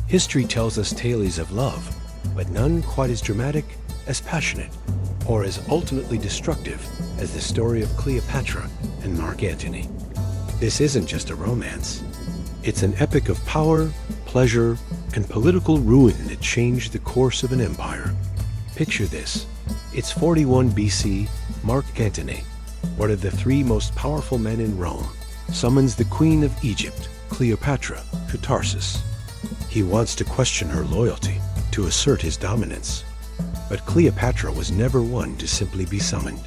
History tells us tales of love, but none quite as dramatic, as passionate, or as ultimately destructive as the story of Cleopatra and Mark Antony. This isn't just a romance. It's an epic of power, pleasure, and political ruin that changed the course of an empire. Picture this. It's 41 BC, Mark Antony, one of the three most powerful men in Rome, summons the Queen of Egypt, Cleopatra, to Tarsus. He wants to question her loyalty, to assert his dominance. But Cleopatra was never one to simply be summoned.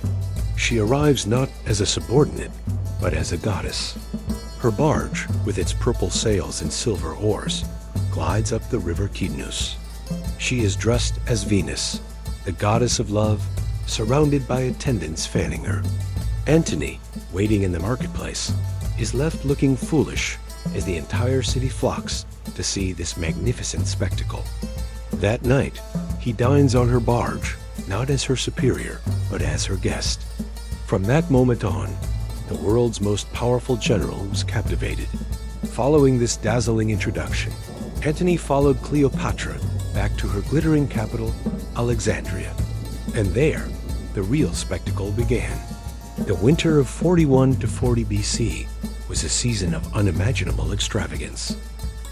She arrives not as a subordinate, but as a goddess. Her barge, with its purple sails and silver oars, glides up the river Kidnus. She is dressed as Venus, the goddess of love, surrounded by attendants fanning her. Antony, waiting in the marketplace, is left looking foolish as the entire city flocks to see this magnificent spectacle. That night, he dines on her barge, not as her superior, but as her guest. From that moment on, the world's most powerful general was captivated. Following this dazzling introduction, Antony followed Cleopatra back to her glittering capital, Alexandria. And there, the real spectacle began. The winter of 41 to 40 BC was a season of unimaginable extravagance.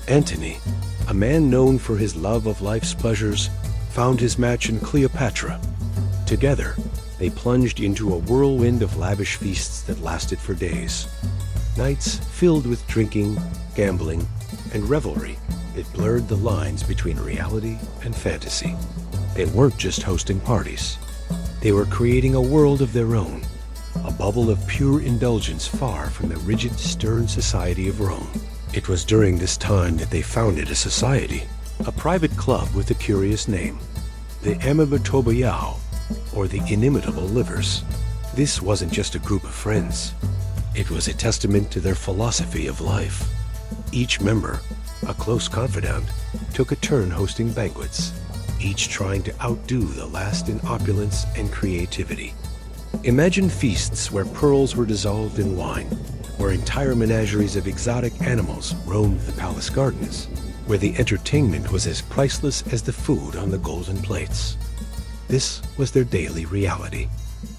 Antony, a man known for his love of life's pleasures, found his match in Cleopatra. Together, they plunged into a whirlwind of lavish feasts that lasted for days. Nights filled with drinking, gambling, and revelry that blurred the lines between reality and fantasy. They weren't just hosting parties. They were creating a world of their own, a bubble of pure indulgence far from the rigid, stern society of Rome. It was during this time that they founded a society, a private club with a curious name, the Amamatobayao, or the Inimitable Livers. This wasn't just a group of friends. It was a testament to their philosophy of life. Each member, a close confidant, took a turn hosting banquets, each trying to outdo the last in opulence and creativity. Imagine feasts where pearls were dissolved in wine, where entire menageries of exotic animals roamed the palace gardens, where the entertainment was as priceless as the food on the golden plates. This was their daily reality.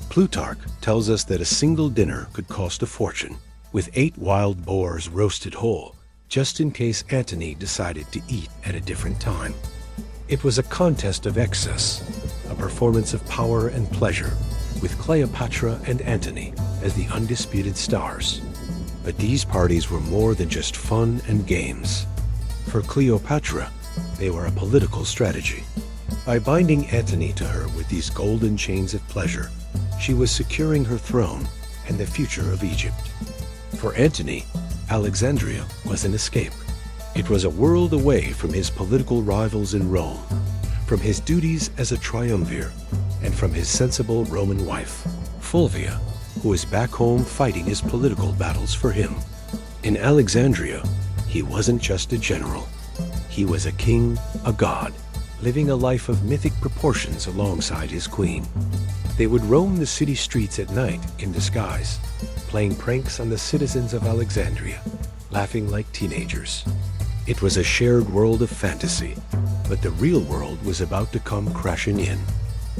Plutarch tells us that a single dinner could cost a fortune, with 8 wild boars roasted whole, just in case Antony decided to eat at a different time. It was a contest of excess, a performance of power and pleasure, with Cleopatra and Antony as the undisputed stars. But these parties were more than just fun and games. For Cleopatra, they were a political strategy. By binding Antony to her with these golden chains of pleasure, she was securing her throne and the future of Egypt. For Antony, Alexandria was an escape. It was a world away from his political rivals in Rome, from his duties as a triumvir, and from his sensible Roman wife, Fulvia, who was back home fighting his political battles for him. In Alexandria, he wasn't just a general. He was a king, a god, living a life of mythic proportions alongside his queen. They would roam the city streets at night in disguise, playing pranks on the citizens of Alexandria, laughing like teenagers. It was a shared world of fantasy, but the real world was about to come crashing in.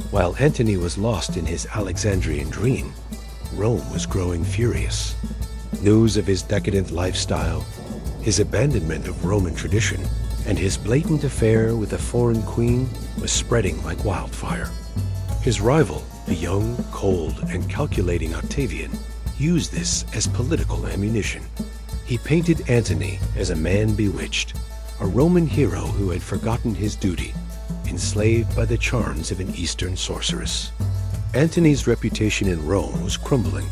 While Antony was lost in his Alexandrian dream, Rome was growing furious. News of his decadent lifestyle, his abandonment of Roman tradition, and his blatant affair with a foreign queen was spreading like wildfire. His rival, the young, cold, and calculating Octavian, used this as political ammunition. He painted Antony as a man bewitched, a Roman hero who had forgotten his duty, enslaved by the charms of an Eastern sorceress. Antony's reputation in Rome was crumbling.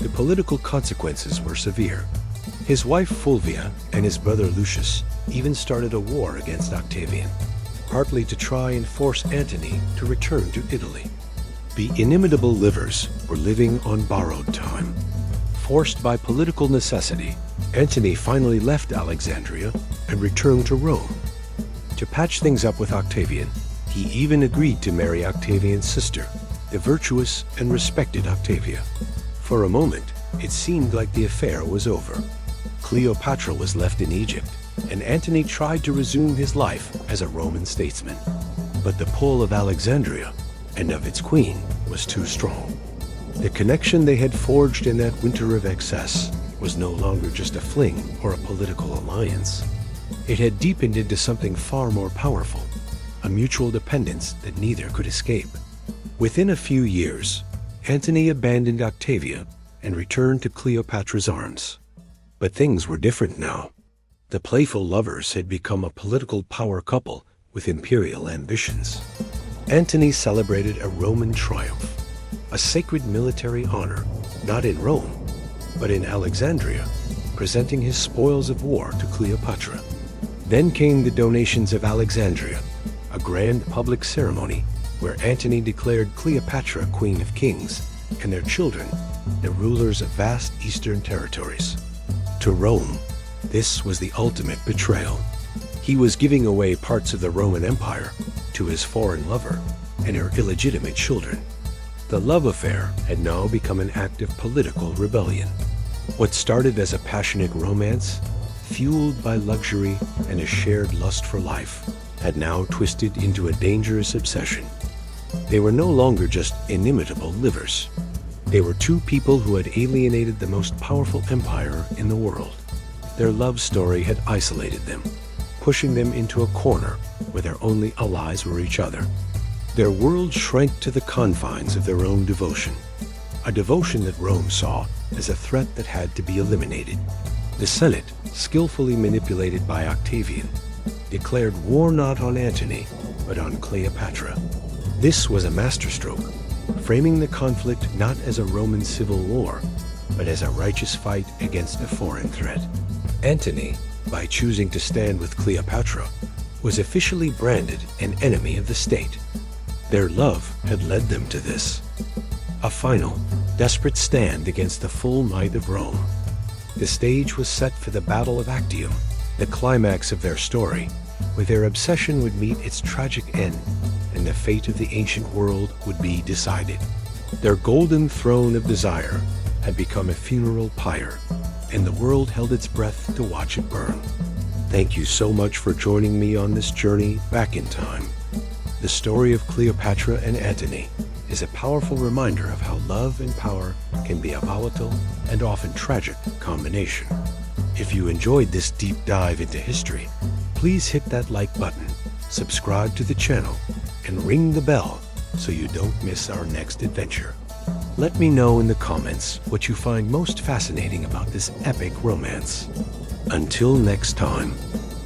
The political consequences were severe. His wife Fulvia and his brother Lucius even started a war against Octavian, partly to try and force Antony to return to Italy. The inimitable livers were living on borrowed time. Forced by political necessity, Antony finally left Alexandria and returned to Rome. To patch things up with Octavian, he even agreed to marry Octavian's sister, the virtuous and respected Octavia. For a moment, it seemed like the affair was over. Cleopatra was left in Egypt, and Antony tried to resume his life as a Roman statesman. But the pull of Alexandria and of its queen was too strong. The connection they had forged in that winter of excess was no longer just a fling or a political alliance. It had deepened into something far more powerful, a mutual dependence that neither could escape. Within a few years, Antony abandoned Octavian and returned to Cleopatra's arms. But things were different now. The playful lovers had become a political power couple with imperial ambitions. Antony celebrated a Roman triumph, a sacred military honor, not in Rome, but in Alexandria, presenting his spoils of war to Cleopatra. Then came the donations of Alexandria, a grand public ceremony where Antony declared Cleopatra Queen of Kings and their children the rulers of vast eastern territories. To Rome, this was the ultimate betrayal. He was giving away parts of the Roman Empire to his foreign lover and her illegitimate children. The love affair had now become an act of political rebellion. What started as a passionate romance, fueled by luxury and a shared lust for life, had now twisted into a dangerous obsession. They were no longer just inimitable livers. They were two people who had alienated the most powerful empire in the world. Their love story had isolated them, pushing them into a corner where their only allies were each other. Their world shrank to the confines of their own devotion, a devotion that Rome saw as a threat that had to be eliminated. The Senate, skillfully manipulated by Octavian, declared war not on Antony, but on Cleopatra. This was a masterstroke, framing the conflict not as a Roman civil war, but as a righteous fight against a foreign threat. Antony, by choosing to stand with Cleopatra, was officially branded an enemy of the state. Their love had led them to this. A final, desperate stand against the full might of Rome. The stage was set for the Battle of Actium, the climax of their story, where their obsession would meet its tragic end and the fate of the ancient world would be decided. Their golden throne of desire had become a funeral pyre, and the world held its breath to watch it burn. Thank you so much for joining me on this journey back in time. The story of Cleopatra and Antony is a powerful reminder of how love and power can be a volatile and often tragic combination. If you enjoyed this deep dive into history, please hit that like button, subscribe to the channel, and ring the bell so you don't miss our next adventure. Let me know in the comments what you find most fascinating about this epic romance. Until next time.